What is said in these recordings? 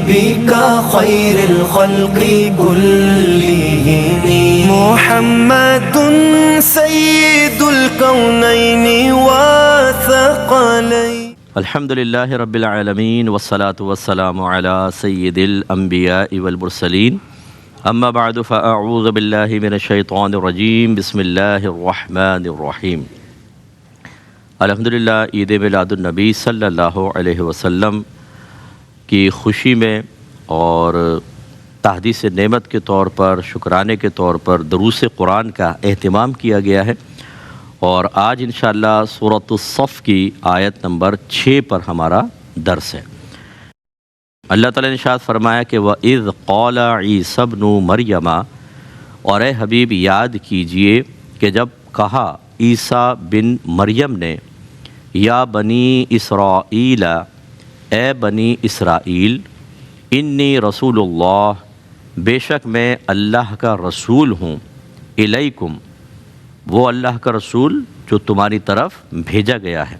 حبيبك خير الخلق كلهم محمد سيد الكونين والثقلين. الحمد للہ رب العالمین والصلاة والسلام علی سید الانبیاء والمرسلین اما بعد فاعوذ باللہ من الشیطان الرجیم بسم اللہ الرحمن الرحیم. الحمدللہ عید میلاد النبی صلی اللہ علیہ وسلم کی خوشی میں اور تحدیث نعمت کے طور پر شکرانے کے طور پر دروس قرآن کا اہتمام کیا گیا ہے، اور آج انشاءاللہ سورۃ الصف کی آیت نمبر 6 پر ہمارا درس ہے. اللہ تعالیٰ نے ارشاد فرمایا کہ وَإِذْ قَالَ عِيسَى ابْنُ مَرْيَمَ، اور اے حبیب یاد کیجئے کہ جب کہا عیسیٰ بن مریم نے یا بنی اسرائیل، اے بنی اسرائیل، انی رسول اللہ، بے شک میں اللہ کا رسول ہوں، الیکم، وہ اللہ کا رسول جو تمہاری طرف بھیجا گیا ہے،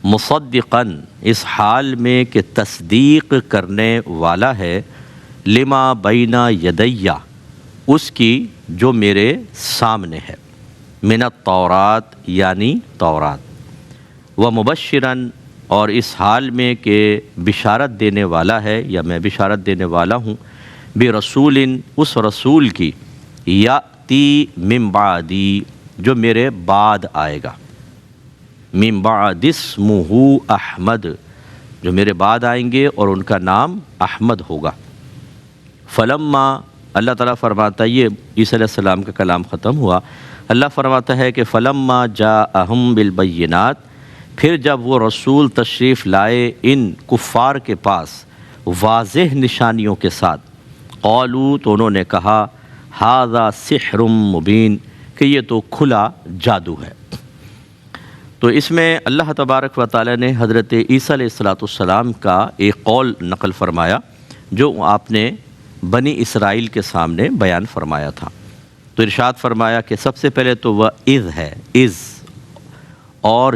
مصدقاً، اس حال میں کہ تصدیق کرنے والا ہے، لما بین یدیہ، اس کی جو میرے سامنے ہے، من التورات یعنی تورات، ومبشراً، اور اس حال میں کہ بشارت دینے والا ہے یا میں بشارت دینے والا ہوں، برسول، اس رسول کی، یاتی من بعدی، جو میرے بعد آئے گا، من بعد اسمہ احمد، جو میرے بعد آئیں گے اور ان کا نام احمد ہوگا. فلما، اللہ تعالیٰ فرماتا ہے، یہ عیسیٰ علیہ السلام کا کلام ختم ہوا، اللہ فرماتا ہے کہ فلما جاءہم بالبینات، پھر جب وہ رسول تشریف لائے ان کفار کے پاس واضح نشانیوں کے ساتھ، قالوا، تو انہوں نے کہا، ھذا سحر مبین، کہ یہ تو کھلا جادو ہے. تو اس میں اللہ تبارک و تعالی نے حضرت عیسیٰ علیہ السلام کا ایک قول نقل فرمایا جو آپ نے بنی اسرائیل کے سامنے بیان فرمایا تھا. تو ارشاد فرمایا کہ سب سے پہلے تو وہ اذ ہے، اذ، اور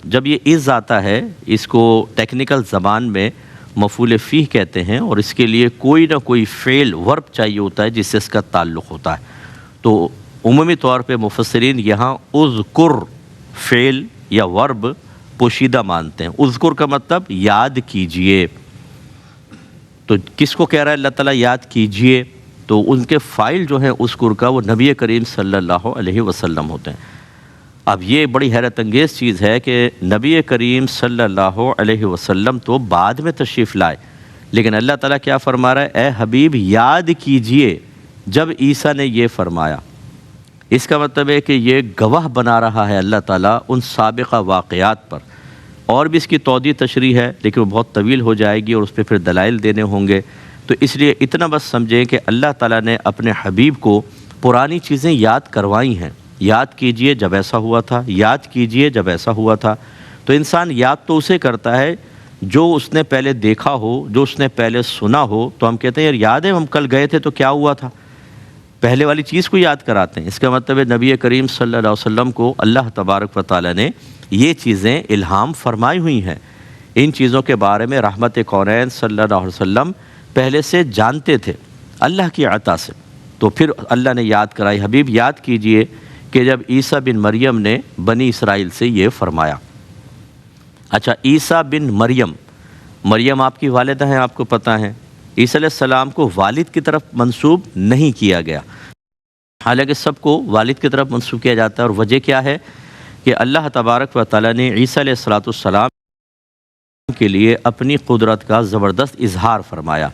جب یہ اذ آتا ہے، اس کو ٹیکنیکل زبان میں مفعول فیہ کہتے ہیں، اور اس کے لیے کوئی نہ کوئی فعل ورب چاہیے ہوتا ہے جس سے اس کا تعلق ہوتا ہے. تو عمومی طور پہ مفسرین یہاں اذکر فعل یا ورب پوشیدہ مانتے ہیں. اذکر کا مطلب یاد کیجئے. تو کس کو کہہ رہا ہے اللہ تعالیٰ یاد کیجئے؟ تو ان کے فاعل جو ہیں اذکر کا، وہ نبی کریم صلی اللہ علیہ وسلم ہوتے ہیں. اب یہ بڑی حیرت انگیز چیز ہے کہ نبی کریم صلی اللہ علیہ وسلم تو بعد میں تشریف لائے، لیکن اللہ تعالیٰ کیا فرما رہا ہے؟ اے حبیب یاد کیجئے جب عیسیٰ نے یہ فرمایا. اس کا مطلب ہے کہ یہ گواہ بنا رہا ہے اللہ تعالیٰ ان سابقہ واقعات پر. اور بھی اس کی توضیح تشریح ہے لیکن وہ بہت طویل ہو جائے گی اور اس پہ پھر دلائل دینے ہوں گے. تو اس لیے اتنا بس سمجھیں کہ اللہ تعالیٰ نے اپنے حبیب کو پرانی چیزیں یاد کروائی ہیں. یاد کیجئے جب ایسا ہوا تھا، یاد کیجئے جب ایسا ہوا تھا. تو انسان یاد تو اسے کرتا ہے جو اس نے پہلے دیکھا ہو، جو اس نے پہلے سنا ہو. تو ہم کہتے ہیں یار یاد ہے ہم کل گئے تھے تو کیا ہوا تھا، پہلے والی چیز کو یاد کراتے ہیں. اس کا مطلب ہے نبی کریم صلی اللہ علیہ وسلم کو اللہ تبارک و تعالیٰ نے یہ چیزیں الہام فرمائی ہوئی ہیں. ان چیزوں کے بارے میں رحمت کونین صلی اللہ علیہ وسلم پہلے سے جانتے تھے اللہ کی عطا سے. تو پھر اللہ نے یاد کرائی، حبیب یاد کیجئے کہ جب عیسیٰ بن مریم نے بنی اسرائیل سے یہ فرمایا. اچھا، عیسیٰ بن مریم آپ کی والدہ ہیں، آپ کو پتہ ہے. عیسیٰ علیہ السلام کو والد کی طرف منسوب نہیں کیا گیا، حالانکہ سب کو والد کی طرف منسوب کیا جاتا ہے. اور وجہ کیا ہے کہ اللہ تبارک و تعالیٰ نے عیسیٰ علیہ السلام کے لیے اپنی قدرت کا زبردست اظہار فرمایا.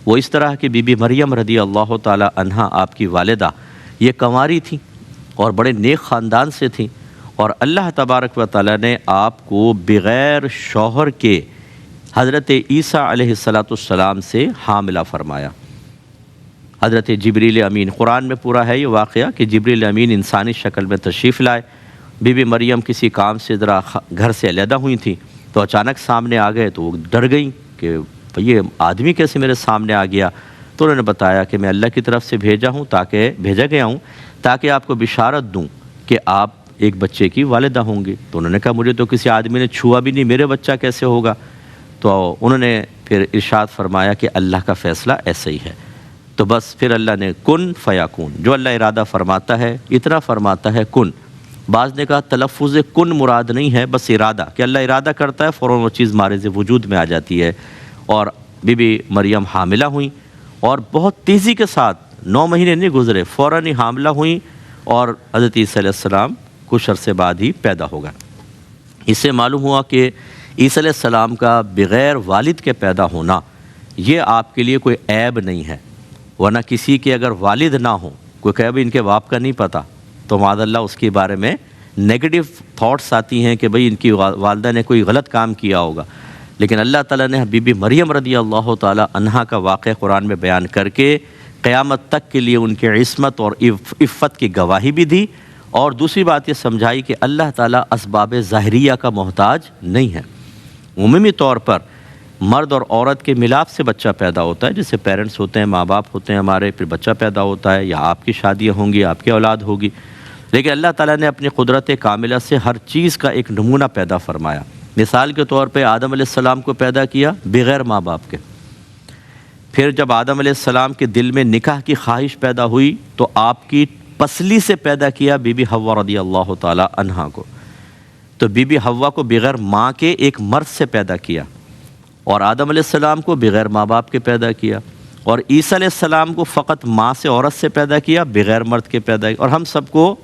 وہ اس طرح کہ بی بی مریم رضی اللہ تعالیٰ عنہا آپ کی والدہ یہ کنواری تھیں اور بڑے نیک خاندان سے تھیں، اور اللہ تبارک و تعالیٰ نے آپ کو بغیر شوہر کے حضرت عیسیٰ علیہ السلام سے حاملہ فرمایا. حضرت جبریل امین، قرآن میں پورا ہے یہ واقعہ کہ جبریل امین انسانی شکل میں تشریف لائے. بی بی مریم کسی کام سے ذرا گھر سے علیحدہ ہوئی تھیں تو اچانک سامنے آ گئے تو وہ ڈر گئیں کہ یہ آدمی کیسے میرے سامنے آ گیا. تو انہوں نے بتایا کہ میں اللہ کی طرف سے بھیجا گیا ہوں تاکہ آپ کو بشارت دوں کہ آپ ایک بچے کی والدہ ہوں گی. تو انہوں نے کہا مجھے تو کسی آدمی نے چھوا بھی نہیں، میرے بچہ کیسے ہوگا. تو انہوں نے پھر پھر ارشاد فرمایا کہ اللہ کا فیصلہ ایسا ہی ہے۔ تو بس پھر اللہ نے کن فیکون، جو اللہ ارادہ فرماتا ہے اتنا فرماتا ہے کن۔ بعض نے کہا تلفظ کن مراد نہیں ہے، بس ارادہ، کہ اللہ ارادہ کرتا ہے فوراً وہ چیز مارز وجود میں آ جاتی ہے۔ اور بی بی مریم حاملہ ہوئیں اور بہت تیزی کے ساتھ 9 مہینے نہیں گزرے، فوراً ہی حاملہ ہوئیں اور حضرت عیسیٰ علیہ السلام کچھ عرصے بعد ہی پیدا ہو گئے۔ اس سے معلوم ہوا کہ عیسیٰ علیہ السلام کا بغیر والد کے پیدا ہونا یہ آپ کے لیے کوئی عیب نہیں ہے، ورنہ کسی کے اگر والد نہ ہوں، کوئی کہے بھی ان کے باپ کا نہیں پتہ، تو معاذ اللہ اس کے بارے میں نیگیٹو تھاٹس آتی ہیں کہ بھئی ان کی والدہ نے کوئی غلط کام کیا ہوگا۔ لیکن اللہ تعالیٰ نے بی بی مریم رضی اللہ تعالیٰ عنہا کا واقعہ قرآن میں بیان کر کے قیامت تک کے لیے ان کی عصمت اور عفت کی گواہی بھی دی، اور دوسری بات یہ سمجھائی کہ اللہ تعالیٰ اسباب ظاہریہ کا محتاج نہیں ہے۔ عمومی طور پر مرد اور عورت کے ملاپ سے بچہ پیدا ہوتا ہے، جیسے پیرنٹس ہوتے ہیں، ماں باپ ہوتے ہیں ہمارے، پھر بچہ پیدا ہوتا ہے، یا آپ کی شادیاں ہوں گی، آپ کی اولاد ہوگی۔ لیکن اللہ تعالیٰ نے اپنی قدرت کاملہ سے ہر چیز کا ایک نمونہ پیدا فرمایا۔ مثال کے طور پہ آدم علیہ السلام کو پیدا کیا بغیر ماں باپ کے۔ پھر جب آدم علیہ السلام کے دل میں نکاح کی خواہش پیدا ہوئی تو آپ کی پسلی سے پیدا کیا بی بی حوا رضی اللہ تعالی عنہا کو۔ تو بی بی حوا کو بغیر ماں کے ایک مرد سے پیدا کیا، اور آدم علیہ السلام کو بغیر ماں باپ کے پیدا کیا، اور عیسیٰ علیہ السلام کو فقط ماں سے عورت سے پیدا کیا، بغیر مرد کے پیدا کیا، اور ہم سب کو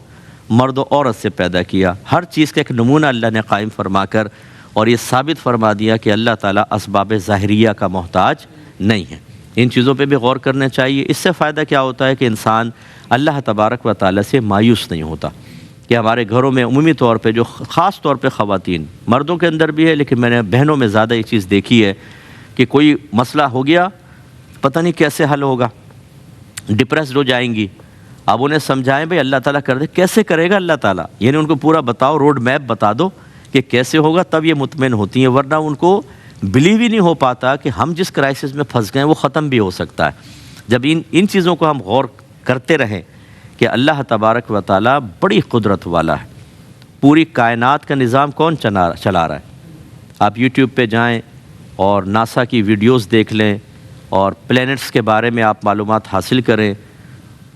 مرد و عورت سے پیدا کیا۔ ہر چیز کا ایک نمونہ اللہ نے قائم فرما کر اور یہ ثابت فرما دیا کہ اللہ تعالیٰ اسباب ظاہریہ کا محتاج نہیں ہے۔ ان چیزوں پہ بھی غور کرنا چاہیے۔ اس سے فائدہ کیا ہوتا ہے کہ انسان اللہ تبارک و تعالیٰ سے مایوس نہیں ہوتا۔ کہ ہمارے گھروں میں عمومی طور پہ جو خاص طور پہ خواتین، مردوں کے اندر بھی ہے لیکن میں نے بہنوں میں زیادہ یہ چیز دیکھی ہے کہ کوئی مسئلہ ہو گیا، پتہ نہیں کیسے حل ہوگا، ڈپریسڈ ہو جائیں گی۔ اب انہیں سمجھائیں بھئی اللہ تعالیٰ کر دے، کیسے کرے گا اللہ تعالیٰ، یعنی ان کو پورا بتاؤ، روڈ میپ بتا دو کہ کیسے ہوگا، تب یہ مطمئن ہوتی ہیں، ورنہ ان کو بلیو ہی نہیں ہو پاتا کہ ہم جس کرائسس میں پھنس گئے وہ ختم بھی ہو سکتا ہے۔ جب ان چیزوں کو ہم غور کرتے رہیں کہ اللہ تبارک و تعالیٰ بڑی قدرت والا ہے، پوری کائنات کا نظام کون چلا رہا ہے۔ آپ یوٹیوب پہ جائیں اور ناسا کی ویڈیوز دیکھ لیں اور پلینٹس کے بارے میں آپ معلومات حاصل کریں۔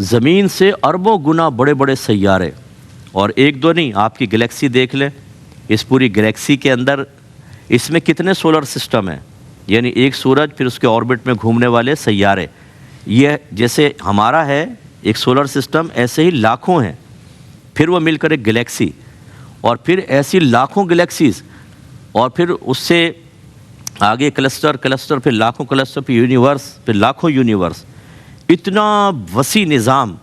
زمین سے اربوں گنا بڑے بڑے سیارے، اور ایک دو نہیں، آپ کی گلیکسی دیکھ لیں، اس پوری گلیکسی کے اندر اس میں کتنے سولر سسٹم ہیں، یعنی ایک سورج، پھر اس کے آربٹ میں گھومنے والے سیارے، یہ جیسے ہمارا ہے ایک سولر سسٹم، ایسے ہی لاکھوں ہیں، پھر وہ مل کر ایک گلیکسی، اور پھر ایسی لاکھوں گلیکسیز، اور پھر اس سے آگے کلسٹر، پھر لاکھوں کلسٹر، پھر یونیورس، پھر لاکھوں یونیورس، اتنا وسیع نظام،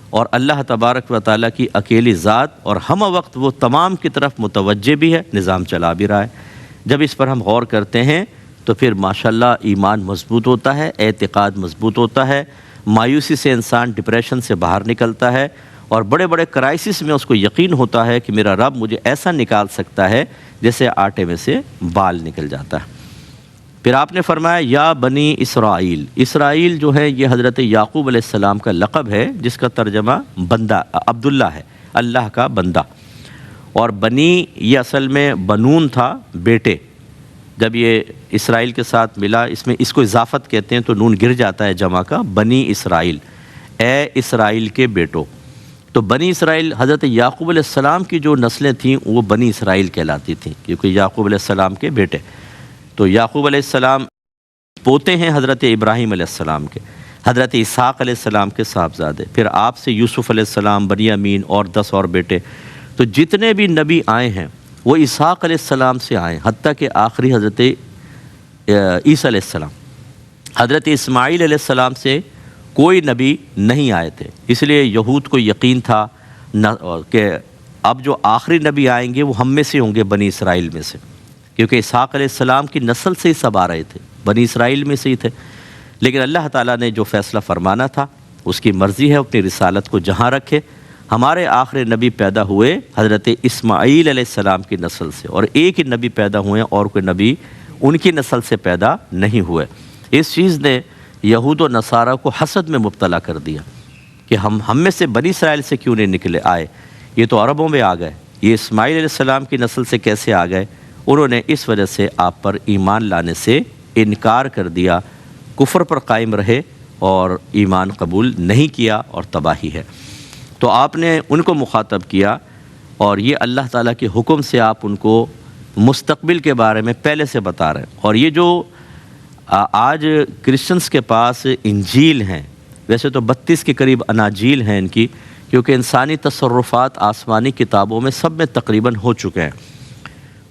اور اللہ تبارک و تعالیٰ کی اکیلی ذات، اور ہم وقت وہ تمام کی طرف متوجہ بھی ہے، نظام چلا بھی رہا ہے۔ جب اس پر ہم غور کرتے ہیں تو پھر ماشاءاللہ ایمان مضبوط ہوتا ہے، اعتقاد مضبوط ہوتا ہے، مایوسی سے انسان ڈپریشن سے باہر نکلتا ہے، اور بڑے بڑے کرائسس میں اس کو یقین ہوتا ہے کہ میرا رب مجھے ایسا نکال سکتا ہے جیسے آٹے میں سے بال نکل جاتا ہے۔ پھر آپ نے فرمایا یا بنی اسرائیل۔ اسرائیل جو ہے یہ حضرت یعقوب علیہ السلام کا لقب ہے، جس کا ترجمہ بندہ، عبداللہ ہے، اللہ کا بندہ، اور بنی یہ اصل میں بنون تھا، بیٹے۔ جب یہ اسرائیل کے ساتھ ملا، اس کو اضافت کہتے ہیں تو نون گر جاتا ہے جمع کا، بنی اسرائیل، اے اسرائیل کے بیٹوں۔ تو بنی اسرائیل حضرت یعقوب علیہ السلام کی جو نسلیں تھیں وہ بنی اسرائیل کہلاتی تھیں، کیونکہ یعقوب علیہ السلام کے بیٹے۔ تو یعقوب علیہ السلام پوتے ہیں حضرت ابراہیم علیہ السلام کے، حضرت اسحاق علیہ السلام کے صاحبزادے، پھر آپ سے یوسف علیہ السلام، بنیامین اور 10 اور بیٹے۔ تو جتنے بھی نبی آئے ہیں وہ اسحاق علیہ السلام سے آئے، حتیٰ کہ آخری حضرت عیسیٰ علیہ السلام۔ حضرت اسماعیل علیہ السلام سے کوئی نبی نہیں آئے تھے، اس لیے یہود کو یقین تھا کہ اب جو آخری نبی آئیں گے وہ ہم میں سے ہوں گے، بنی اسرائیل میں سے، کیونکہ اسحاق علیہ السلام کی نسل سے ہی سب آ رہے تھے، بنی اسرائیل میں سے ہی تھے۔ لیکن اللہ تعالیٰ نے جو فیصلہ فرمانا تھا، اس کی مرضی ہے اپنی رسالت کو جہاں رکھے۔ ہمارے آخری نبی پیدا ہوئے حضرت اسماعیل علیہ السلام کی نسل سے، اور ایک ہی نبی پیدا ہوئے، اور کوئی نبی ان کی نسل سے پیدا نہیں ہوئے۔ اس چیز نے یہود و نصارہ کو حسد میں مبتلا کر دیا کہ ہم میں سے بنی اسرائیل سے کیوں نہیں آئے، یہ تو عربوں میں آ گئے، یہ اسماعیل علیہ السلام کی نسل سے کیسے آ گئے؟ انہوں نے اس وجہ سے آپ پر ایمان لانے سے انکار کر دیا، کفر پر قائم رہے اور ایمان قبول نہیں کیا اور تباہی ہے۔ تو آپ نے ان کو مخاطب کیا اور یہ اللہ تعالیٰ کے حکم سے آپ ان کو مستقبل کے بارے میں پہلے سے بتا رہے ہیں۔ اور یہ جو آج کرسچنس کے پاس انجیل ہیں، ویسے تو 32 کے قریب اناجیل ہیں ان کی، کیونکہ انسانی تصرفات آسمانی کتابوں میں سب میں تقریباً ہو چکے ہیں،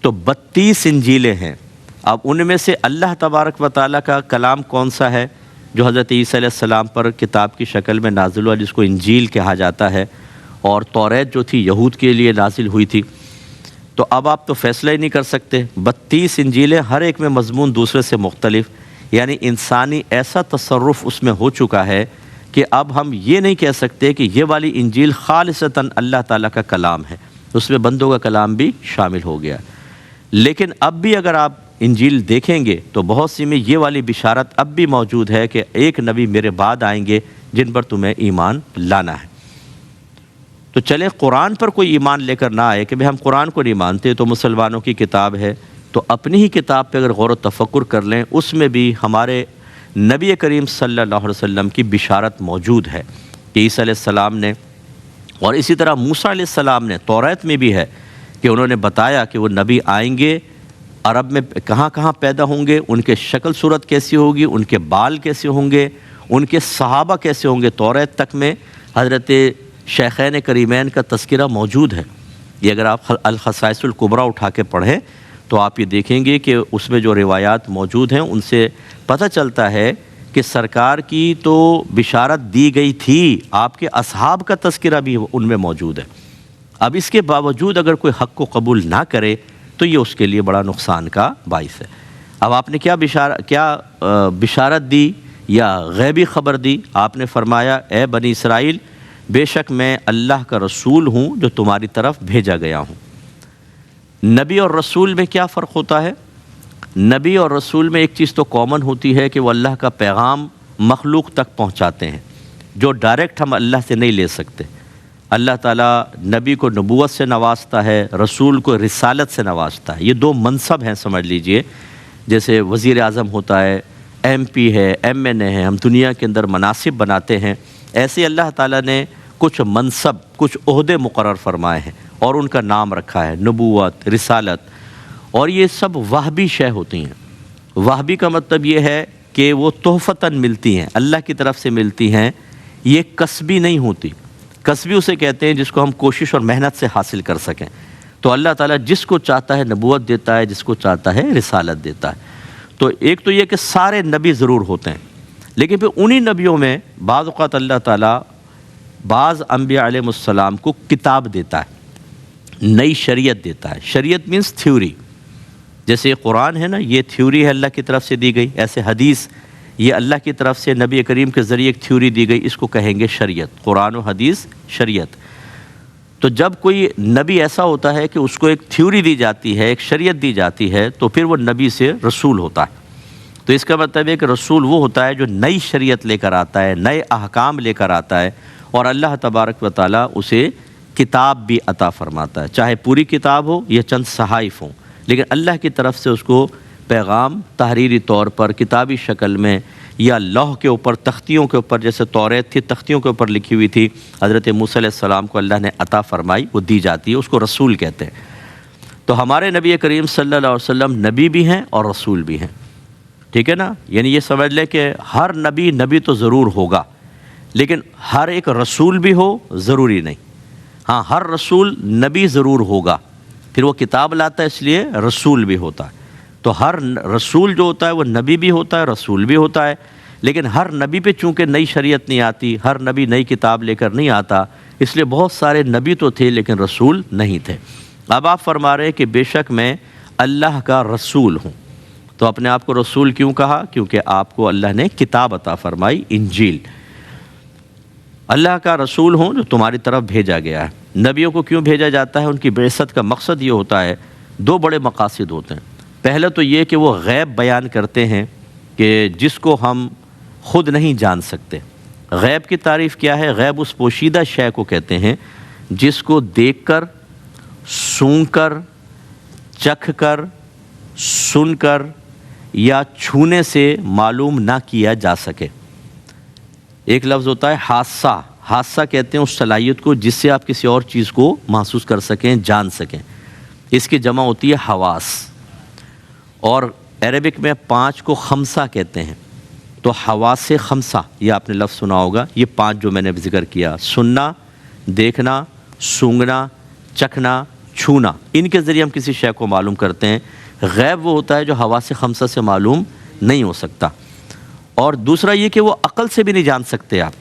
تو 32 انجیلیں ہیں۔ اب ان میں سے اللہ تبارک و تعالیٰ کا کلام کون سا ہے جو حضرت عیسیٰ علیہ السلام پر کتاب کی شکل میں نازل ہوا، جس کو انجیل کہا جاتا ہے، اور توریت جو تھی یہود کے لیے نازل ہوئی تھی۔ تو اب آپ تو فیصلہ ہی نہیں کر سکتے، 32 انجیلیں، ہر ایک میں مضمون دوسرے سے مختلف، یعنی انسانی ایسا تصرف اس میں ہو چکا ہے کہ اب ہم یہ نہیں کہہ سکتے کہ یہ والی انجیل خالصتاً اللہ تعالیٰ کا کلام ہے، اس میں بندوں کا کلام بھی شامل ہو گیا۔ لیکن اب بھی اگر آپ انجیل دیکھیں گے تو بہت سی میں یہ والی بشارت اب بھی موجود ہے کہ ایک نبی میرے بعد آئیں گے جن پر تمہیں ایمان لانا ہے۔ تو چلیں قرآن پر کوئی ایمان لے کر نہ آئے کہ ہم قرآن کو نہیں مانتے، تو مسلمانوں کی کتاب ہے، تو اپنی ہی کتاب پہ اگر غور و تفکر کر لیں، اس میں بھی ہمارے نبی کریم صلی اللہ علیہ وسلم کی بشارت موجود ہے کہ عیسیٰ علیہ السلام نے، اور اسی طرح موسیٰ علیہ السلام نے، توریت میں بھی ہے کہ انہوں نے بتایا کہ وہ نبی آئیں گے، عرب میں کہاں کہاں پیدا ہوں گے، ان کے شکل صورت کیسی ہوگی، ان کے بال کیسے ہوں گے، ان کے صحابہ کیسے ہوں گے۔ توریت تک میں حضرت شیخین کریمین کا تذکرہ موجود ہے۔ یہ اگر آپ الخصائص الکبریٰ اٹھا کے پڑھیں تو آپ یہ دیکھیں گے کہ اس میں جو روایات موجود ہیں ان سے پتہ چلتا ہے کہ سرکار کی تو بشارت دی گئی تھی، آپ کے اصحاب کا تذکرہ بھی ان میں موجود ہے۔ اب اس کے باوجود اگر کوئی حق کو قبول نہ کرے تو یہ اس کے لیے بڑا نقصان کا باعث ہے۔ اب آپ نے کیا بشارت دی یا غیبی خبر دی؟ آپ نے فرمایا اے بنی اسرائیل، بے شک میں اللہ کا رسول ہوں جو تمہاری طرف بھیجا گیا ہوں۔ نبی اور رسول میں کیا فرق ہوتا ہے؟ نبی اور رسول میں ایک چیز تو کامن ہوتی ہے کہ وہ اللہ کا پیغام مخلوق تک پہنچاتے ہیں، جو ڈائریکٹ ہم اللہ سے نہیں لے سکتے۔ اللہ تعالیٰ نبی کو نبوت سے نوازتا ہے، رسول کو رسالت سے نوازتا ہے۔ یہ دو منصب ہیں سمجھ لیجئے، جیسے وزیر اعظم ہوتا ہے، ایم پی ہے، ایم این اے ہے، ہم دنیا کے اندر مناصب بناتے ہیں، ایسے اللہ تعالیٰ نے کچھ منصب، کچھ عہدے مقرر فرمائے ہیں اور ان کا نام رکھا ہے، نبوت، رسالت، اور یہ سب وہبی شے ہوتی ہیں۔ وہبی کا مطلب یہ ہے کہ وہ تحفتاً ملتی ہیں، اللہ کی طرف سے ملتی ہیں، یہ کسبی نہیں ہوتی۔ کسبی اسے کہتے ہیں جس کو ہم کوشش اور محنت سے حاصل کر سکیں۔ تو اللہ تعالیٰ جس کو چاہتا ہے نبوت دیتا ہے، جس کو چاہتا ہے رسالت دیتا ہے۔ تو ایک تو یہ کہ سارے نبی ضرور ہوتے ہیں، لیکن پھر انہی نبیوں میں بعض اوقات اللہ تعالیٰ بعض انبیاء علیہ السلام کو کتاب دیتا ہے، نئی شریعت دیتا ہے۔ شریعت مینس تھیوری، جیسے یہ قرآن ہے نا، یہ تھیوری ہے اللہ کی طرف سے دی گئی، ایسے حدیث یہ اللہ کی طرف سے نبی کریم کے ذریعے ایک تھیوری دی گئی، اس کو کہیں گے شریعت۔ قرآن و حدیث شریعت۔ تو جب کوئی نبی ایسا ہوتا ہے کہ اس کو ایک تھیوری دی جاتی ہے، ایک شریعت دی جاتی ہے، تو پھر وہ نبی سے رسول ہوتا ہے۔ تو اس کا مطلب ہے کہ رسول وہ ہوتا ہے جو نئی شریعت لے کر آتا ہے، نئے احکام لے کر آتا ہے، اور اللہ تبارک و تعالیٰ اسے کتاب بھی عطا فرماتا ہے، چاہے پوری کتاب ہو یا چند صحائف ہوں، لیکن اللہ کی طرف سے اس کو پیغام تحریری طور پر کتابی شکل میں یا لوح کے اوپر، تختیوں کے اوپر، جیسے توریت تھی تختیوں کے اوپر لکھی ہوئی تھی، حضرت موسیٰ علیہ السلام کو اللہ نے عطا فرمائی، وہ دی جاتی ہے، اس کو رسول کہتے ہیں۔ تو ہمارے نبی کریم صلی اللہ علیہ وسلم نبی بھی ہیں اور رسول بھی ہیں، ٹھیک ہے نا؟ یعنی یہ سمجھ لے کہ ہر نبی تو ضرور ہوگا، لیکن ہر ایک رسول بھی ہو ضروری نہیں۔ ہاں، ہر رسول نبی ضرور ہوگا، پھر وہ کتاب لاتا ہے اس لیے رسول بھی ہوتا ہے۔ تو ہر رسول جو ہوتا ہے وہ نبی بھی ہوتا ہے، رسول بھی ہوتا ہے، لیکن ہر نبی پہ چونکہ نئی شریعت نہیں آتی، ہر نبی نئی کتاب لے کر نہیں آتا، اس لیے بہت سارے نبی تو تھے لیکن رسول نہیں تھے۔ اب آپ فرما رہے ہیں کہ بے شک میں اللہ کا رسول ہوں، تو اپنے آپ کو رسول کیوں کہا؟ کیونکہ آپ کو اللہ نے کتاب عطا فرمائی، انجیل۔ اللہ کا رسول ہوں جو تمہاری طرف بھیجا گیا ہے۔ نبیوں کو کیوں بھیجا جاتا ہے؟ ان کی بعثت کا مقصد یہ ہوتا ہے، دو بڑے مقاصد ہوتے ہیں۔ پہلا تو یہ کہ وہ غیب بیان کرتے ہیں کہ جس کو ہم خود نہیں جان سکتے۔ غیب کی تعریف کیا ہے؟ غیب اس پوشیدہ شے کو کہتے ہیں جس کو دیکھ کر، سونگ کر، چکھ کر، سن کر یا چھونے سے معلوم نہ کیا جا سکے۔ ایک لفظ ہوتا ہے حاسہ، حاسہ کہتے ہیں اس صلاحیت کو جس سے آپ کسی اور چیز کو محسوس کر سکیں، جان سکیں، اس کی جمع ہوتی ہے حواس۔ اور عربک میں 5 کو خمسہ کہتے ہیں، تو حواس خمسہ یہ آپ نے لفظ سنا ہوگا، یہ 5 جو میں نے ذکر کیا، سننا، دیکھنا، سونگھنا، چکھنا، چھونا، ان کے ذریعے ہم کسی شے کو معلوم کرتے ہیں۔ غیب وہ ہوتا ہے جو حواس خمسہ سے معلوم نہیں ہو سکتا۔ اور دوسرا یہ کہ وہ عقل سے بھی نہیں جان سکتے آپ،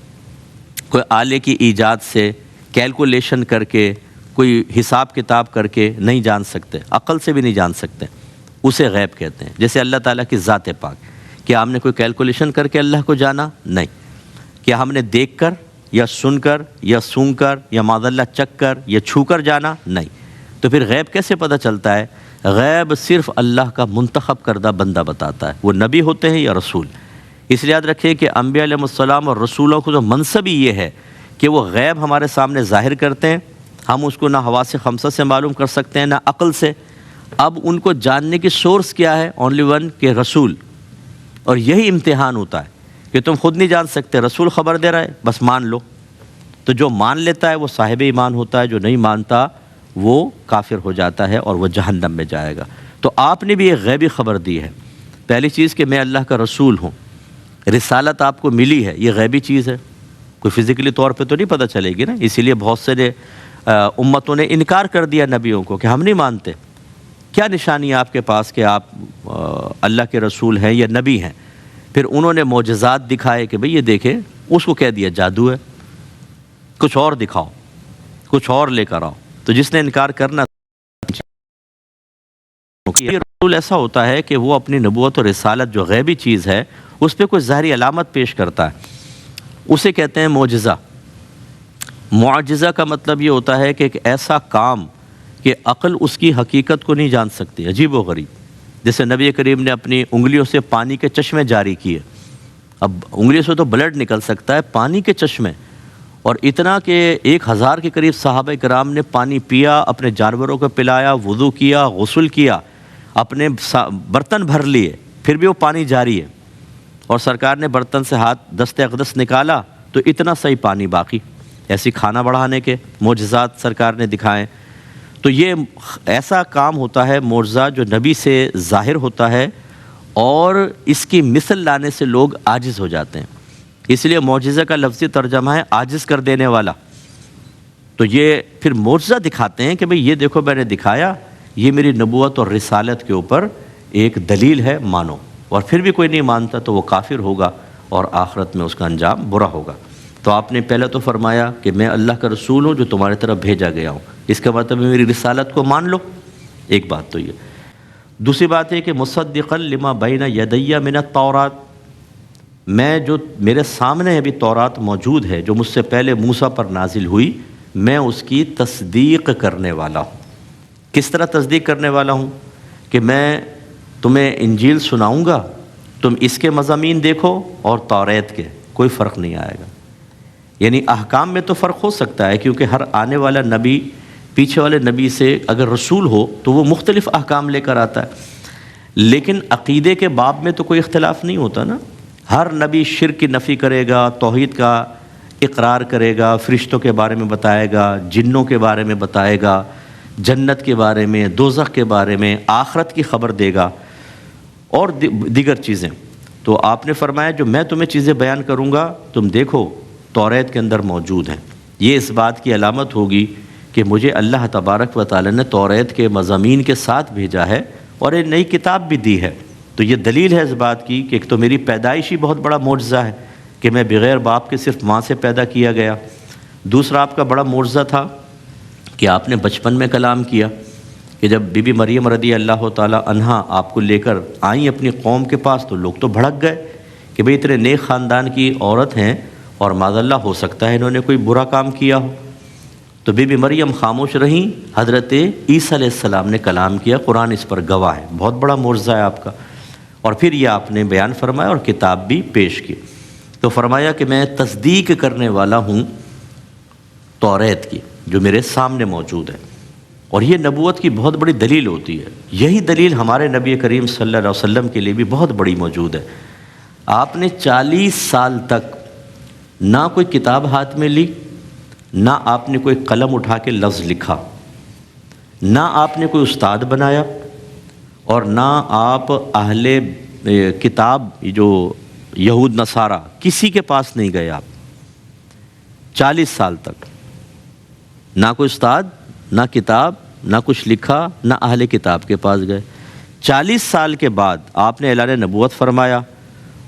کوئی آلے کی ایجاد سے کیلکولیشن کر کے کوئی حساب کتاب کر کے نہیں جان سکتے، عقل سے بھی نہیں جان سکتے، اسے غیب کہتے ہیں۔ جیسے اللہ تعالیٰ کی ذات پاک، کیا ہم نے کوئی کیلکولیشن کر کے اللہ کو جانا؟ نہیں۔ کیا ہم نے دیکھ کر یا سن کر یا سونگ کر یا معاذ اللہ چکھ کر یا چھو کر جانا؟ نہیں۔ تو پھر غیب کیسے پتہ چلتا ہے؟ غیب صرف اللہ کا منتخب کردہ بندہ بتاتا ہے، وہ نبی ہوتے ہیں یا رسول۔ اس لیے یاد رکھیں کہ انبیاء علیہ السلام اور رسولوں کو جو منصب ہی یہ ہے کہ وہ غیب ہمارے سامنے ظاہر کرتے ہیں، ہم اس کو نہ حواس خمسہ سے معلوم کر سکتے ہیں نہ عقل سے۔ اب ان کو جاننے کی سورس کیا ہے؟ اونلی ون کہ رسول، اور یہی امتحان ہوتا ہے کہ تم خود نہیں جان سکتے، رسول خبر دے رہا ہے، بس مان لو۔ تو جو مان لیتا ہے وہ صاحب ایمان ہوتا ہے، جو نہیں مانتا وہ کافر ہو جاتا ہے اور وہ جہنم میں جائے گا۔ تو آپ نے بھی ایک غیبی خبر دی ہے۔ پہلی چیز کہ میں اللہ کا رسول ہوں، رسالت آپ کو ملی ہے، یہ غیبی چیز ہے، کوئی فزیکلی طور پہ تو نہیں پتہ چلے گی نا۔ اسی لیے بہت سے امتوں نے انکار کر دیا نبیوں کو کہ ہم نہیں مانتے۔ کیا نشانی ہے آپ کے پاس کہ آپ اللہ کے رسول ہیں یا نبی ہیں؟ پھر انہوں نے معجزات دکھائے کہ بھئی یہ دیکھیں، اس کو کہہ دیا جادو ہے، کچھ اور دکھاؤ، کچھ اور لے کر آؤ۔ تو جس نے انکار کرنا، یہ رسول ایسا ہوتا ہے کہ وہ اپنی نبوت اور رسالت جو غیبی چیز ہے اس پہ کوئی ظاہری علامت پیش کرتا ہے، اسے کہتے ہیں معجزہ۔ معجزہ کا مطلب یہ ہوتا ہے کہ ایک ایسا کام کہ عقل اس کی حقیقت کو نہیں جان سکتی، عجیب و غریب۔ جیسے نبی کریم نے اپنی انگلیوں سے پانی کے چشمے جاری کیے، اب انگلیوں سے تو بلڈ نکل سکتا ہے، پانی کے چشمے، اور اتنا کہ 1000 کے قریب صحابہ کرام نے پانی پیا، اپنے جانوروں کو پلایا، وضو کیا، غسل کیا، اپنے برتن بھر لیے، پھر بھی وہ پانی جاری ہے۔ اور سرکار نے برتن سے ہاتھ دست اقدس نکالا تو اتنا صحیح پانی باقی۔ ایسی کھانا بڑھانے کے معجزات سرکار نے دکھائے۔ تو یہ ایسا کام ہوتا ہے معجزہ جو نبی سے ظاہر ہوتا ہے، اور اس کی مثل لانے سے لوگ عاجز ہو جاتے ہیں۔ اس لیے معجزہ کا لفظی ترجمہ ہے عاجز کر دینے والا۔ تو یہ پھر معجزہ دکھاتے ہیں کہ بھئی یہ دیکھو میں نے دکھایا، یہ میری نبوت اور رسالت کے اوپر ایک دلیل ہے، مانو۔ اور پھر بھی کوئی نہیں مانتا تو وہ کافر ہوگا اور آخرت میں اس کا انجام برا ہوگا۔ تو آپ نے پہلے تو فرمایا کہ میں اللہ کا رسول ہوں جو تمہاری طرف بھیجا گیا ہوں، اس کا مطلب میری رسالت کو مان لو، ایک بات تو یہ۔ دوسری بات ہے کہ مصدقا لما بین یدی من التورات، میں جو میرے سامنے ابھی تورات موجود ہے جو مجھ سے پہلے موسیٰ پر نازل ہوئی، میں اس کی تصدیق کرنے والا ہوں۔ کس طرح تصدیق کرنے والا ہوں؟ کہ میں تمہیں انجیل سناؤں گا، تم اس کے مضامین دیکھو اور توریت کے، کوئی فرق نہیں آئے گا۔ یعنی احکام میں تو فرق ہو سکتا ہے کیونکہ ہر آنے والا نبی پیچھے والے نبی سے اگر رسول ہو تو وہ مختلف احکام لے کر آتا ہے، لیکن عقیدے کے باب میں تو کوئی اختلاف نہیں ہوتا نا۔ ہر نبی شرک کی نفی کرے گا، توحید کا اقرار کرے گا، فرشتوں کے بارے میں بتائے گا، جنوں کے بارے میں بتائے گا، جنت کے بارے میں، دوزخ کے بارے میں، آخرت کی خبر دے گا اور دیگر چیزیں۔ تو آپ نے فرمایا جو میں تمہیں چیزیں بیان کروں گا تم دیکھو توریت کے اندر موجود ہیں۔ یہ اس بات کی علامت ہوگی کہ مجھے اللہ تبارک و تعالی نے توریت کے مضامین کے ساتھ بھیجا ہے اور ایک نئی کتاب بھی دی ہے۔ تو یہ دلیل ہے اس بات کی کہ ایک تو میری پیدائش ہی بہت بڑا معجزہ ہے کہ میں بغیر باپ کے صرف ماں سے پیدا کیا گیا۔ دوسرا آپ کا بڑا معجزہ تھا کہ آپ نے بچپن میں کلام کیا، کہ جب بی بی مریم رضی اللہ تعالی عنہا آپ کو لے کر آئیں اپنی قوم کے پاس تو لوگ تو بھڑک گئے کہ بھئی اتنے نیک خاندان کی عورت ہیں اور معاذ اللہ ہو سکتا ہے انہوں نے کوئی برا کام کیا ہو۔ تو بی بی مریم خاموش رہیں، حضرت عیسیٰ علیہ السلام نے کلام کیا، قرآن اس پر گواہ ہے، بہت بڑا معجزہ ہے آپ کا۔ اور پھر یہ آپ نے بیان فرمایا اور کتاب بھی پیش کی۔ تو فرمایا کہ میں تصدیق کرنے والا ہوں توریت کی جو میرے سامنے موجود ہے۔ اور یہ نبوت کی بہت بڑی دلیل ہوتی ہے. یہی دلیل ہمارے نبی کریم صلی اللہ علیہ وسلم کے لیے بھی بہت بڑی موجود ہے. آپ نے 40 سال تک نہ کوئی کتاب ہاتھ میں لی، نہ آپ نے کوئی قلم اٹھا کے لفظ لکھا، نہ آپ نے کوئی استاد بنایا، اور نہ آپ اہل کتاب جو یہود نصارہ کسی کے پاس نہیں گئے. آپ 40 سال تک نہ کوئی استاد، نہ کتاب، نہ کچھ لکھا، نہ اہل کتاب کے پاس گئے. 40 سال کے بعد آپ نے اعلان نبوت فرمایا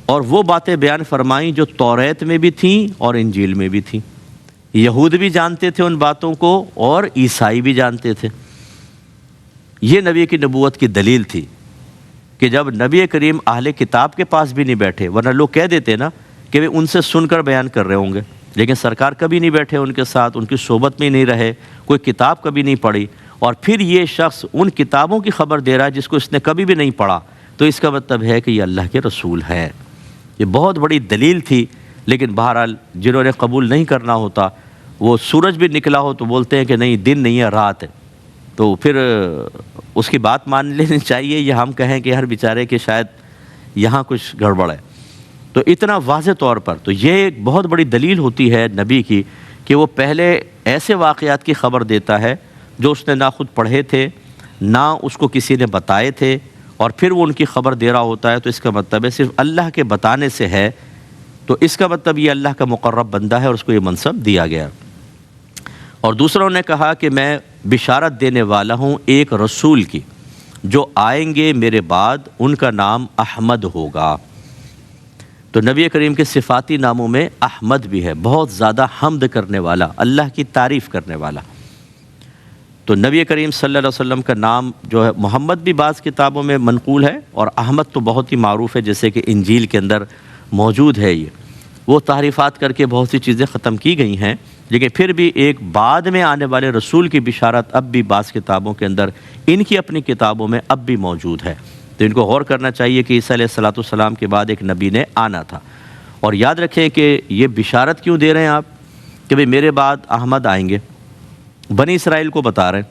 اور وہ باتیں بیان فرمائیں جو توریت میں بھی تھیں اور انجیل میں بھی تھیں. یہود بھی جانتے تھے ان باتوں کو اور عیسائی بھی جانتے تھے. یہ نبی کی نبوت کی دلیل تھی کہ جب نبی کریم اہل کتاب کے پاس بھی نہیں بیٹھے، ورنہ لوگ کہہ دیتے نا کہ وہ ان سے سن کر بیان کر رہے ہوں گے، لیکن سرکار کبھی نہیں بیٹھے ان کے ساتھ، ان کی صحبت میں نہیں رہے، کوئی کتاب کبھی نہیں پڑھی، اور پھر یہ شخص ان کتابوں کی خبر دے رہا ہے جس کو اس نے کبھی بھی نہیں پڑھا، تو اس کا مطلب ہے کہ یہ اللہ کے رسول ہے. یہ بہت بڑی دلیل تھی. لیکن بہرحال جنہوں نے قبول نہیں کرنا ہوتا، وہ سورج بھی نکلا ہو تو بولتے ہیں کہ نہیں دن نہیں ہے رات ہے، تو پھر اس کی بات مان لینی چاہیے، یا ہم کہیں کہ ہر بیچارے کہ شاید یہاں کچھ گڑبڑ ہے. تو اتنا واضح طور پر تو یہ ایک بہت بڑی دلیل ہوتی ہے نبی کی کہ وہ پہلے ایسے واقعات کی خبر دیتا ہے جو اس نے نہ خود پڑھے تھے، نہ اس کو کسی نے بتائے تھے، اور پھر وہ ان کی خبر دے رہا ہوتا ہے. تو اس کا مطلب ہے صرف اللہ کے بتانے سے ہے، تو اس کا مطلب یہ اللہ کا مقرب بندہ ہے اور اس کو یہ منصب دیا گیا. اور دوسروں نے کہا کہ میں بشارت دینے والا ہوں ایک رسول کی جو آئیں گے میرے بعد، ان کا نام احمد ہوگا. تو نبی کریم کے صفاتی ناموں میں احمد بھی ہے، بہت زیادہ حمد کرنے والا، اللہ کی تعریف کرنے والا. تو نبی کریم صلی اللہ علیہ وسلم کا نام جو ہے محمد بھی بعض کتابوں میں منقول ہے، اور احمد تو بہت ہی معروف ہے، جیسے کہ انجیل کے اندر موجود ہے. یہ وہ تحریفات کر کے بہت سی چیزیں ختم کی گئی ہیں، لیکن پھر بھی ایک بعد میں آنے والے رسول کی بشارت اب بھی بعض کتابوں کے اندر، ان کی اپنی کتابوں میں اب بھی موجود ہے. تو ان کو غور کرنا چاہیے کہ عیسیٰ علیہ السلام کے بعد ایک نبی نے آنا تھا. اور یاد رکھیں کہ یہ بشارت کیوں دے رہے ہیں آپ کہ بھئی میرے بعد احمد آئیں گے، بنی اسرائیل کو بتا رہے ہیں.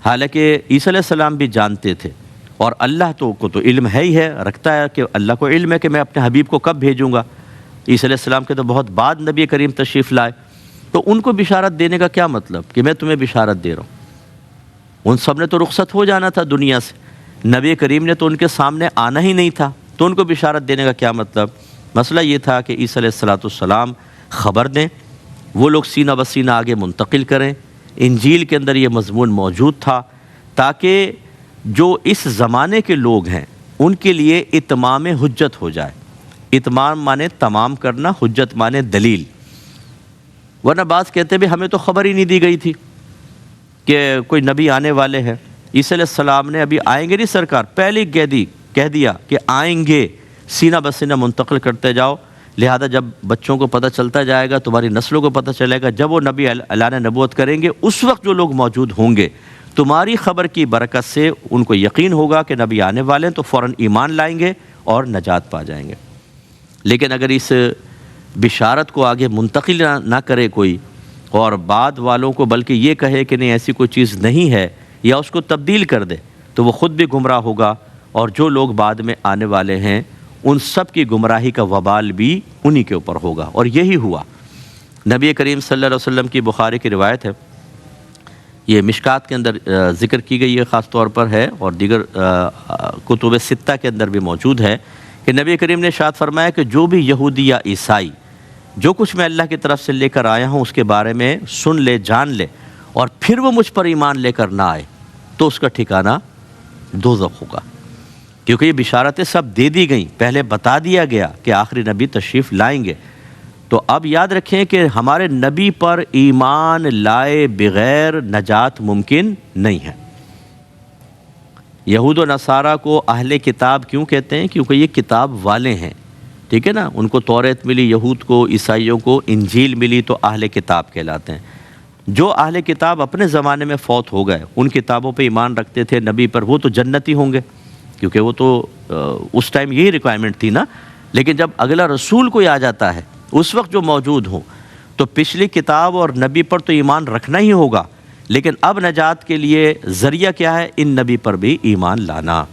حالانکہ عیسیٰ علیہ السلام بھی جانتے تھے، اور اللہ کو تو علم ہے ہی ہے، رکھتا ہے کہ اللہ کو علم ہے کہ میں اپنے حبیب کو کب بھیجوں گا. عیسیٰ علیہ السلام کے تو بہت بعد نبی کریم تشریف لائے، تو ان کو بشارت دینے کا کیا مطلب کہ میں تمہیں بشارت دے رہا ہوں. ان سب نے تو رخصت ہو جانا تھا دنیا سے، نبی کریم نے تو ان کے سامنے آنا ہی نہیں تھا، تو ان کو بشارت دینے کا کیا مطلب. مسئلہ یہ تھا کہ عیسیٰ علیہ السلام خبر دیں، وہ لوگ سینہ بسینہ آگے منتقل کریں. انجیل کے اندر یہ مضمون موجود تھا تاکہ جو اس زمانے کے لوگ ہیں ان کے لیے اتمام حجت ہو جائے. اتمام مانے تمام کرنا، حجت مانے دلیل. ورنہ بعض کہتے بھی ہمیں تو خبر ہی نہیں دی گئی تھی کہ کوئی نبی آنے والے ہیں. عیسیٰ علیہ السلام نے ابھی آئیں گے نہیں، سرکار پہلے کہہ دیا کہ آئیں گے، سینہ بسینہ منتقل کرتے جاؤ. لہذا جب بچوں کو پتہ چلتا جائے گا، تمہاری نسلوں کو پتہ چلے گا، جب وہ نبی اعلان نبوت کریں گے اس وقت جو لوگ موجود ہوں گے، تمہاری خبر کی برکت سے ان کو یقین ہوگا کہ نبی آنے والے ہیں، تو فوراً ایمان لائیں گے اور نجات پا جائیں گے. لیکن اگر اس بشارت کو آگے منتقل نہ کرے کوئی، اور بعد والوں کو بلکہ یہ کہے کہ نہیں ایسی کوئی چیز نہیں ہے، یا اس کو تبدیل کر دے، تو وہ خود بھی گمراہ ہوگا، اور جو لوگ بعد میں آنے والے ہیں ان سب کی گمراہی کا وبال بھی انہی کے اوپر ہوگا. اور یہی ہوا. نبی کریم صلی اللہ علیہ وسلم کی بخاری کی روایت ہے، یہ مشکات کے اندر ذکر کی گئی ہے، خاص طور پر ہے، اور دیگر کتب ستہ کے اندر بھی موجود ہے کہ نبی کریم نے ارشاد فرمایا کہ جو بھی یہودی یا عیسائی جو کچھ میں اللہ کی طرف سے لے کر آیا ہوں اس کے بارے میں سن لے، جان لے، اور پھر وہ مجھ پر ایمان لے کر نہ آئے، تو اس کا ٹھکانہ دوزخ ہوگا. کیونکہ یہ بشارتیں سب دے دی گئیں، پہلے بتا دیا گیا کہ آخری نبی تشریف لائیں گے. تو اب یاد رکھیں کہ ہمارے نبی پر ایمان لائے بغیر نجات ممکن نہیں ہے. یہود و نصارہ کو اہل کتاب کیوں کہتے ہیں؟ کیونکہ یہ کتاب والے ہیں، ٹھیک ہے نا. ان کو توریت ملی، یہود کو، عیسائیوں کو انجیل ملی، تو اہل کتاب کہلاتے ہیں. جو اہل کتاب اپنے زمانے میں فوت ہو گئے، ان کتابوں پہ ایمان رکھتے تھے نبی پر، وہ تو جنتی ہوں گے، کیونکہ وہ تو اس ٹائم یہی ریکوائرمنٹ تھی نا. لیکن جب اگلا رسول کوئی آ جاتا ہے اس وقت جو موجود ہوں، تو پچھلی کتاب اور نبی پر تو ایمان رکھنا ہی ہوگا، لیکن اب نجات کے لیے ذریعہ کیا ہے؟ ان نبی پر بھی ایمان لانا۔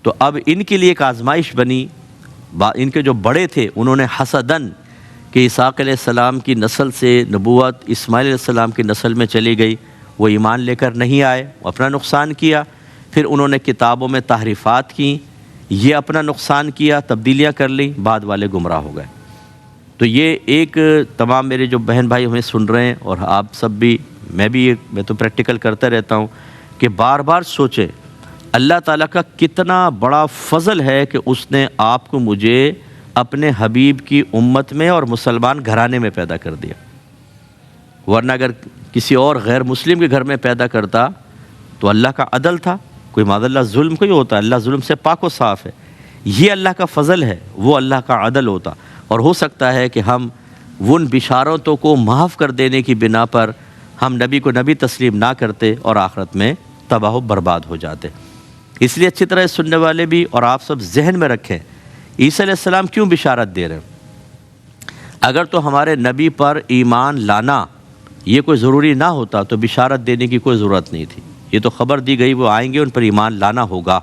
تو اب ان کے لیے ایک آزمائش بنی، ان کے جو بڑے تھے انہوں نے حسدن کہ اسحاق علیہ السلام کی نسل سے نبوت اسماعیل علیہ السلام کی نسل میں چلی گئی، وہ ایمان لے کر نہیں آئے، اپنا نقصان کیا۔ پھر انہوں نے کتابوں میں تحریفات کیں، یہ اپنا نقصان کیا، تبدیلیاں کر لیں، بعد والے گمراہ ہو گئے۔ تو یہ ایک تمام میرے جو بہن بھائی ہمیں سن رہے ہیں اور آپ سب بھی، میں تو پریکٹیکل کرتا رہتا ہوں کہ بار بار سوچیں اللہ تعالیٰ کا کتنا بڑا فضل ہے کہ اس نے آپ کو مجھے اپنے حبیب کی امت میں اور مسلمان گھرانے میں پیدا کر دیا، ورنہ اگر کسی اور غیر مسلم کے گھر میں پیدا کرتا تو اللہ کا عدل تھا، کوئی معاذ اللہ ظلم کوئی ہوتا، اللہ ظلم سے پاک و صاف ہے، یہ اللہ کا فضل ہے، وہ اللہ کا عدل ہوتا۔ اور ہو سکتا ہے کہ ہم ان بشارتوں کو معاف کر دینے کی بنا پر ہم نبی کو نبی تسلیم نہ کرتے اور آخرت میں تباہ و برباد ہو جاتے۔ اس لیے اچھی طرح سننے والے بھی اور آپ سب ذہن میں رکھیں عیسیٰ علیہ السلام کیوں بشارت دے رہے ہیں؟ اگر تو ہمارے نبی پر ایمان لانا یہ کوئی ضروری نہ ہوتا تو بشارت دینے کی کوئی ضرورت نہیں تھی، یہ تو خبر دی گئی وہ آئیں گے، ان پر ایمان لانا ہوگا،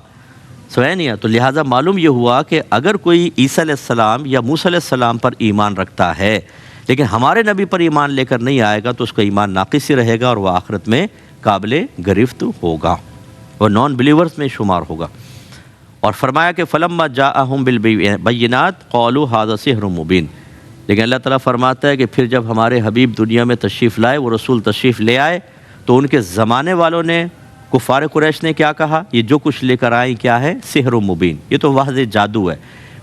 سوائے نہیں ہے۔ تو لہٰذا معلوم یہ ہوا کہ اگر کوئی عیسیٰ علیہ السلام یا موسیٰ علیہ السلام پر ایمان رکھتا ہے لیکن ہمارے نبی پر ایمان لے کر نہیں آئے گا تو اس کا ایمان ناقص ہی رہے گا اور وہ آخرت میں قابل گرفت ہوگا، وہ نان بلیورز میں شمار ہوگا۔ اور فرمایا کہ فلما جاءہم بالبینات قالوا ھذا سحر مبین، لیکن اللہ تعالیٰ فرماتا ہے کہ پھر جب ہمارے حبیب دنیا میں تشریف لائے، وہ رسول تشریف لے آئے تو ان کے زمانے والوں نے، کفار قریش نے کیا کہا؟ یہ جو کچھ لے کر آئیں کیا ہے؟ سحر مبین، یہ تو واضح جادو ہے۔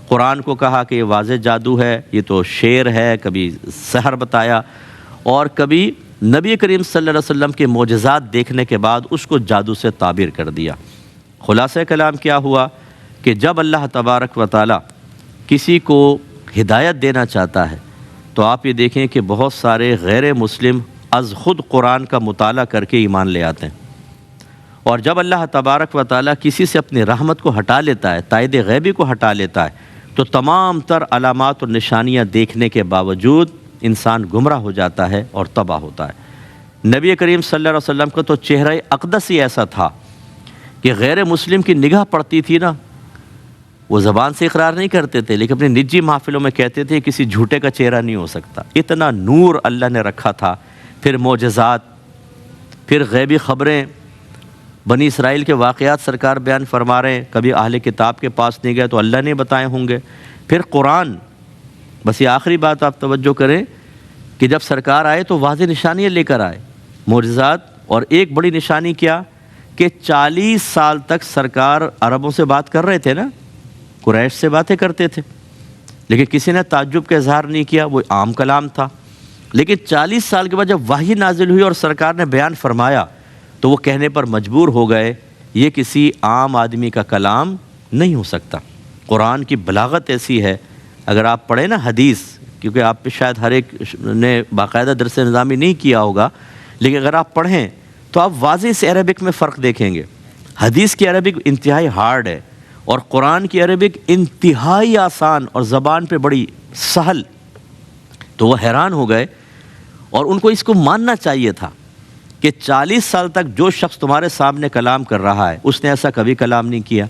قرآن کو کہا کہ یہ واضح جادو ہے، یہ تو شعر ہے، کبھی سحر بتایا، اور کبھی نبی کریم صلی اللہ علیہ وسلم کے معجزات دیکھنے کے بعد اس کو جادو سے تعبیر کر دیا۔ خلاصہ کلام کیا ہوا کہ جب اللہ تبارک و تعالیٰ کسی کو ہدایت دینا چاہتا ہے تو آپ یہ دیکھیں کہ بہت سارے غیر مسلم از خود قرآن کا مطالعہ کر کے ایمان لے آتے ہیں، اور جب اللہ تبارک و تعالیٰ کسی سے اپنی رحمت کو ہٹا لیتا ہے، تائید غیبی کو ہٹا لیتا ہے، تو تمام تر علامات اور نشانیاں دیکھنے کے باوجود انسان گمراہ ہو جاتا ہے اور تباہ ہوتا ہے۔ نبی کریم صلی اللہ علیہ وسلم کا تو چہرہ اقدس ہی ایسا تھا کہ غیر مسلم کی نگاہ پڑتی تھی نا، وہ زبان سے اقرار نہیں کرتے تھے لیکن اپنے نجی محفلوں میں کہتے تھے کسی جھوٹے کا چہرہ نہیں ہو سکتا، اتنا نور اللہ نے رکھا تھا۔ پھر معجزات، پھر غیبی خبریں، بنی اسرائیل کے واقعات سرکار بیان فرما رہے ہیں، کبھی اہل کتاب کے پاس نہیں گئے تو اللہ نے بتائے ہوں گے۔ پھر قرآن، بس یہ آخری بات آپ توجہ کریں کہ جب سرکار آئے تو واضح نشانیاں لے کر آئے، معجزات، اور ایک بڑی نشانی کیا کہ 40 سال تک سرکار عربوں سے بات کر رہے تھے نا، قریش سے باتیں کرتے تھے، لیکن کسی نے تعجب کا اظہار نہیں کیا، وہ عام کلام تھا۔ لیکن 40 سال کے بعد جب وحی نازل ہوئی اور سرکار نے بیان فرمایا تو وہ کہنے پر مجبور ہو گئے یہ کسی عام آدمی کا کلام نہیں ہو سکتا۔ قرآن کی بلاغت ایسی ہے، اگر آپ پڑھیں نا حدیث، کیونکہ آپ پہ شاید ہر ایک نے باقاعدہ درس نظامی نہیں کیا ہوگا، لیکن اگر آپ پڑھیں تو آپ واضح سے عربک میں فرق دیکھیں گے۔ حدیث کی عربک انتہائی ہارڈ ہے اور قرآن کی عربک انتہائی آسان اور زبان پہ بڑی سہل۔ تو وہ حیران ہو گئے اور ان کو اس کو ماننا چاہیے تھا کہ 40 سال تک جو شخص تمہارے سامنے کلام کر رہا ہے اس نے ایسا کبھی کلام نہیں کیا،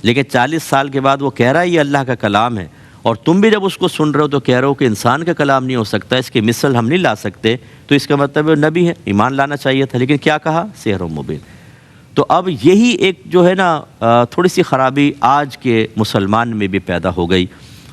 لیکن 40 سال کے بعد وہ کہہ رہا ہے یہ اللہ کا کلام ہے، اور تم بھی جب اس کو سن رہے ہو تو کہہ رہے ہو کہ انسان کا کلام نہیں ہو سکتا، اس کی مثل ہم نہیں لا سکتے، تو اس کا مطلب وہ نبی ہے، ایمان لانا چاہیے تھا، لیکن کیا کہا؟ سحر مبین۔ تو اب یہی ایک جو ہے نا تھوڑی سی خرابی آج کے مسلمان میں بھی پیدا ہو گئی،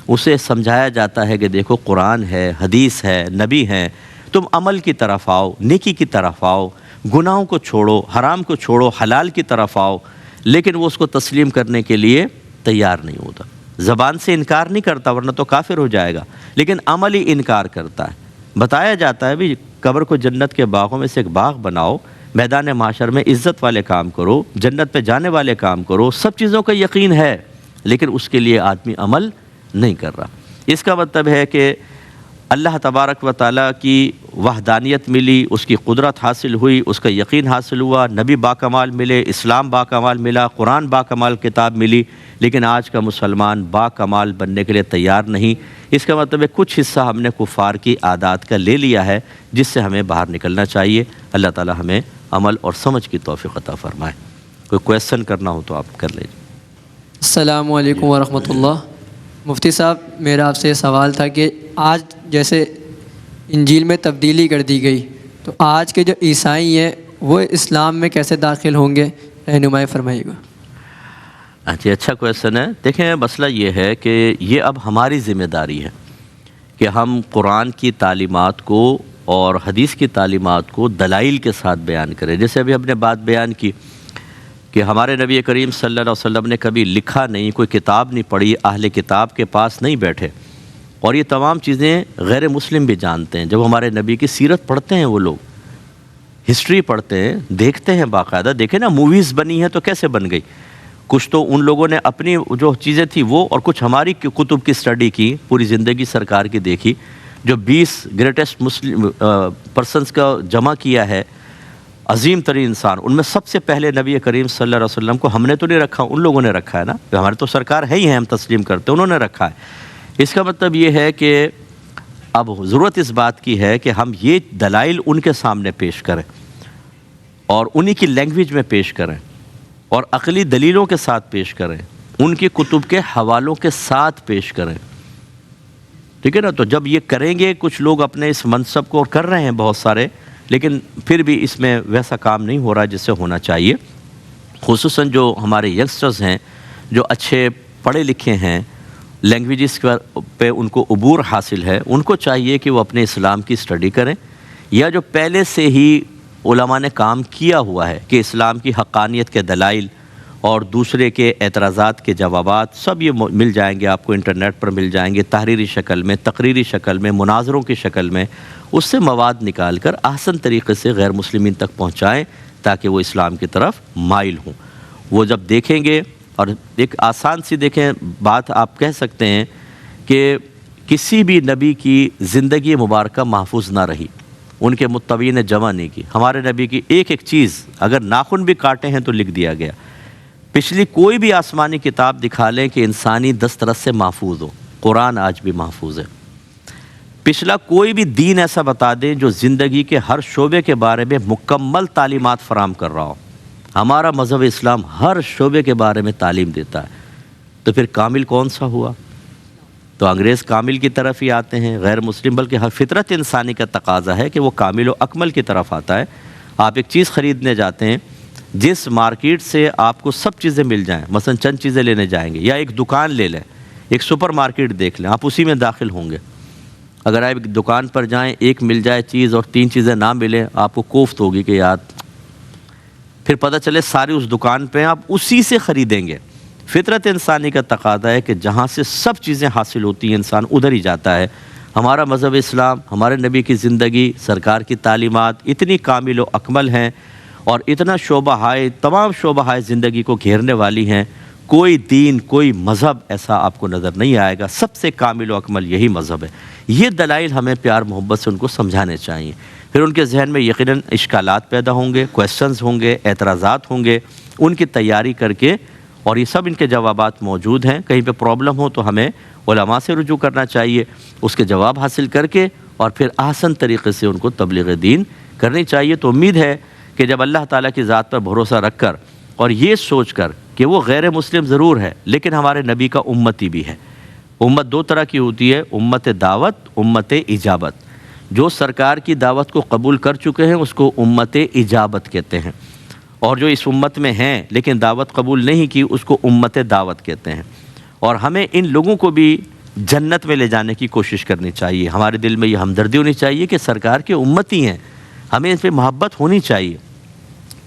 اسے سمجھایا جاتا ہے کہ دیکھو قرآن ہے، حدیث ہے، نبی ہیں، تم عمل کی طرف آؤ، نیکی کی طرف آؤ، گناہوں کو چھوڑو، حرام کو چھوڑو، حلال کی طرف آؤ، لیکن وہ اس کو تسلیم کرنے کے لیے تیار نہیں ہوتا، زبان سے انکار نہیں کرتا ورنہ تو کافر ہو جائے گا، لیکن عملی انکار کرتا ہے۔ بتایا جاتا ہے بھی قبر کو جنت کے باغوں میں سے ایک باغ بناؤ، میدان معاشر میں عزت والے کام کرو، جنت پہ جانے والے کام کرو، سب چیزوں کا یقین ہے، لیکن اس کے لیے آدمی عمل نہیں کر رہا۔ اس کا مطلب ہے کہ اللہ تبارک و تعالیٰ کی وحدانیت ملی، اس کی قدرت حاصل ہوئی، اس کا یقین حاصل ہوا، نبی باکمال ملے، اسلام باکمال ملا، قرآن باکمال کتاب ملی، لیکن آج کا مسلمان باکمال بننے کے لیے تیار نہیں۔ اس کا مطلب ہے کچھ حصہ ہم نے کفار کی عادات کا لے لیا ہے، جس سے ہمیں باہر نکلنا چاہیے۔ اللہ تعالی ہمیں عمل اور سمجھ کی توفیق عطا فرمائے۔ کوئی کویسچن کرنا ہو تو آپ کر لیجیے۔ السلام علیکم ورحمۃ اللہ۔ مفتی صاحب، میرا آپ سے یہ سوال تھا کہ آج جیسے انجیل میں تبدیلی کر دی گئی، تو آج کے جو عیسائی ہیں وہ اسلام میں کیسے داخل ہوں گے؟ رہنمائی فرمائیے گا۔ اچھا کویسچن ہے۔ دیکھیں، مسئلہ یہ ہے کہ یہ اب ہماری ذمہ داری ہے کہ ہم قرآن کی تعلیمات کو اور حدیث کی تعلیمات کو دلائل کے ساتھ بیان کریں۔ جیسے ابھی ہم نے بات بیان کی کہ ہمارے نبی کریم صلی اللہ علیہ وسلم نے کبھی لکھا نہیں، کوئی کتاب نہیں پڑھی، اہل کتاب کے پاس نہیں بیٹھے، اور یہ تمام چیزیں غیر مسلم بھی جانتے ہیں۔ جب ہمارے نبی کی سیرت پڑھتے ہیں، وہ لوگ ہسٹری پڑھتے ہیں، دیکھتے ہیں باقاعدہ۔ دیکھیں نا، موویز بنی ہیں تو کیسے بن گئی؟ کچھ تو ان لوگوں نے اپنی جو چیزیں تھیں وہ، اور کچھ ہماری کتب کی اسٹڈی کی، پوری زندگی سرکار کی دیکھی، جو 20 گریٹسٹ مسلم پرسنس کا جمع کیا ہے، عظیم ترین انسان، ان میں سب سے پہلے نبی کریم صلی اللہ علیہ وسلم کو ہم نے تو نہیں رکھا، ان لوگوں نے رکھا ہے نا۔ ہمارے تو سرکار ہے ہی ہیں، ہم تسلیم کرتے ہیں، انہوں نے رکھا ہے۔ اس کا مطلب یہ ہے کہ اب ضرورت اس بات کی ہے کہ ہم یہ دلائل ان کے سامنے پیش کریں اور انہی کی لینگویج میں پیش کریں اور عقلی دلیلوں کے ساتھ پیش کریں، ان کی کتب کے حوالوں کے ساتھ پیش کریں، ٹھیک ہے نا۔ تو جب یہ کریں گے، کچھ لوگ اپنے اس منصب کو اور کر رہے ہیں بہت سارے، لیکن پھر بھی اس میں ویسا کام نہیں ہو رہا جس سے ہونا چاہیے۔ خصوصاً جو ہمارے ینگسٹرز ہیں، جو اچھے پڑھے لکھے ہیں، لینگویجز پہ ان کو عبور حاصل ہے، ان کو چاہیے کہ وہ اپنے اسلام کی اسٹڈی کریں، یا جو پہلے سے ہی علماء نے کام کیا ہوا ہے کہ اسلام کی حقانیت کے دلائل اور دوسرے کے اعتراضات کے جوابات سب یہ مل جائیں گے آپ کو، انٹرنیٹ پر مل جائیں گے، تحریری شکل میں، تقریری شکل میں، مناظروں کی شکل میں۔ اس سے مواد نکال کر احسن طریقے سے غیر مسلمین تک پہنچائیں تاکہ وہ اسلام کی طرف مائل ہوں۔ وہ جب دیکھیں گے، اور ایک آسان سی دیکھیں بات آپ کہہ سکتے ہیں کہ کسی بھی نبی کی زندگی مبارکہ محفوظ نہ رہی، ان کے متبعین نے جمع نہیں کی۔ ہمارے نبی کی ایک ایک چیز، اگر ناخن بھی کاٹے ہیں تو لکھ دیا گیا۔ پچھلی کوئی بھی آسمانی کتاب دکھا لیں کہ انسانی دسترس سے محفوظ ہو، قرآن آج بھی محفوظ ہے۔ پچھلا کوئی بھی دین ایسا بتا دیں جو زندگی کے ہر شعبے کے بارے میں مکمل تعلیمات فراہم کر رہا ہو۔ ہمارا مذہب اسلام ہر شعبے کے بارے میں تعلیم دیتا ہے، تو پھر کامل کون سا ہوا؟ تو انگریز کامل کی طرف ہی آتے ہیں، غیر مسلم، بلکہ ہر فطرت انسانی کا تقاضا ہے کہ وہ کامل و اکمل کی طرف آتا ہے۔ آپ ایک چیز خریدنے جاتے ہیں، جس مارکیٹ سے آپ کو سب چیزیں مل جائیں، مثلا چند چیزیں لینے جائیں گے، یا ایک دکان لے لیں، ایک سپر مارکیٹ دیکھ لیں، آپ اسی میں داخل ہوں گے۔ اگر آپ ایک دکان پر جائیں، ایک مل جائے چیز اور 3 چیزیں نہ ملیں، آپ کو کوفت ہوگی کہ یار، پھر پتہ چلے ساری اس دکان پہ آپ اسی سے خریدیں گے۔ فطرت انسانی کا تقاضا ہے کہ جہاں سے سب چیزیں حاصل ہوتی ہیں انسان ادھر ہی جاتا ہے۔ ہمارا مذہب اسلام، ہمارے نبی کی زندگی، سرکار کی تعلیمات اتنی کامل و اکمل ہیں اور اتنا شعبہ ہائے، تمام شعبہ ہائے زندگی کو گھیرنے والی ہیں۔ کوئی دین، کوئی مذہب ایسا آپ کو نظر نہیں آئے گا، سب سے کامل و اکمل یہی مذہب ہے۔ یہ دلائل ہمیں پیار محبت سے ان کو سمجھانے چاہیے، پھر ان کے ذہن میں یقیناً اشکالات پیدا ہوں گے، کویسچنز ہوں گے، اعتراضات ہوں گے، ان کی تیاری کر کے، اور یہ سب ان کے جوابات موجود ہیں۔ کہیں پہ پرابلم ہو تو ہمیں علماء سے رجوع کرنا چاہیے، اس کے جواب حاصل کر کے، اور پھر احسن طریقے سے ان کو تبلیغ دین کرنی چاہیے۔ تو امید ہے کہ جب اللہ تعالیٰ کی ذات پر بھروسہ رکھ کر اور یہ سوچ کر کہ وہ غیر مسلم ضرور ہے لیکن ہمارے نبی کا امتی بھی ہے۔ امت 2 طرح کی ہوتی ہے، امت دعوت، امت اجابت۔ جو سرکار کی دعوت کو قبول کر چکے ہیں اس کو امت اجابت کہتے ہیں، اور جو اس امت میں ہیں لیکن دعوت قبول نہیں کی اس کو امت دعوت کہتے ہیں۔ اور ہمیں ان لوگوں کو بھی جنت میں لے جانے کی کوشش کرنی چاہیے۔ ہمارے دل میں یہ ہمدردی ہونی چاہیے کہ سرکار کے امتی ہیں، ہمیں اس پہ محبت ہونی چاہیے۔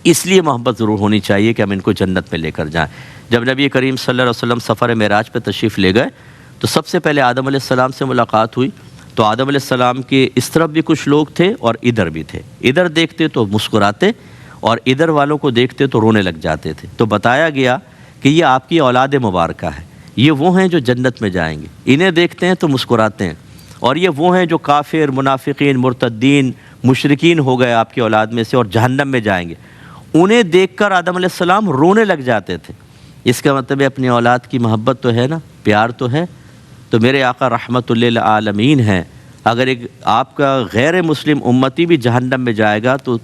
اس لیے محبت ضرور ہونی چاہیے کہ ہم ان کو جنت میں لے کر جائیں۔ جب نبی کریم صلی اللہ علیہ وسلم سفر معراج پہ تشریف لے گئے تو سب سے پہلے آدم علیہ السلام سے ملاقات ہوئی، تو آدم علیہ السلام کے اس طرف بھی کچھ لوگ تھے اور ادھر بھی تھے۔ ادھر دیکھتے تو مسکراتے اور ادھر والوں کو دیکھتے تو رونے لگ جاتے تھے۔ تو بتایا گیا کہ یہ آپ کی اولاد مبارکہ ہے، یہ وہ ہیں جو جنت میں جائیں گے۔ انہیں دیکھتے ہیں تو مسکراتے ہیں اور یہ وہ ہیں جو کافر، منافقین، مرتدین، مشرکین ہو گئے آپ کی اولاد میں سے اور جہنم میں جائیں گے، انہیں دیکھ کر آدم علیہ السلام رونے لگ جاتے تھے۔ اس کا مطلب ہے اپنی اولاد کی محبت تو ہے نا، پیار تو ہے۔ تو میرے آقا رحمت للعالمین ہیں، اگر ایک آپ کا غیر مسلم امتی بھی جہنم میں جائے گا تو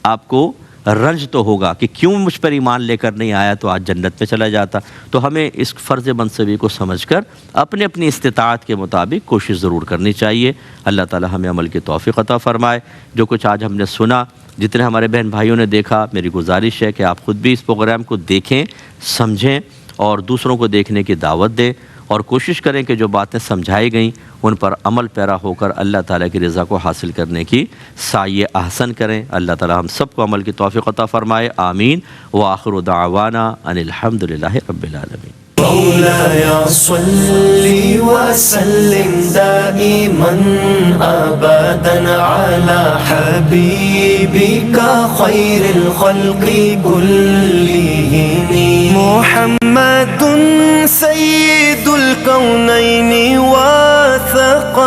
آپ کو رنج تو ہوگا کہ کیوں مجھ پر ایمان لے کر نہیں آیا تو آج جنت میں چلا جاتا۔ تو ہمیں اس فرض منصبی کو سمجھ کر اپنی استطاعت کے مطابق کوشش ضرور کرنی چاہیے۔ اللہ تعالی ہمیں عمل کی توفیق عطا فرمائے۔ جو کچھ آج ہم نے سنا، جتنے ہمارے بہن بھائیوں نے دیکھا، میری گزارش ہے کہ آپ خود بھی اس پروگرام کو دیکھیں، سمجھیں اور دوسروں کو دیکھنے کی دعوت دیں، اور کوشش کریں کہ جو باتیں سمجھائی گئیں ان پر عمل پیرا ہو کر اللہ تعالیٰ کی رضا کو حاصل کرنے کی سعی احسن کریں۔ اللہ تعالیٰ ہم سب کو عمل کی توفیق عطا فرمائے، آمین۔ وآخر دعوانا ان الحمد للہ رب العالمین۔ مولاي صل وسلم دائما أبدا على حبيبك خير الخلق كلهم محمد سيد الكونين وثقل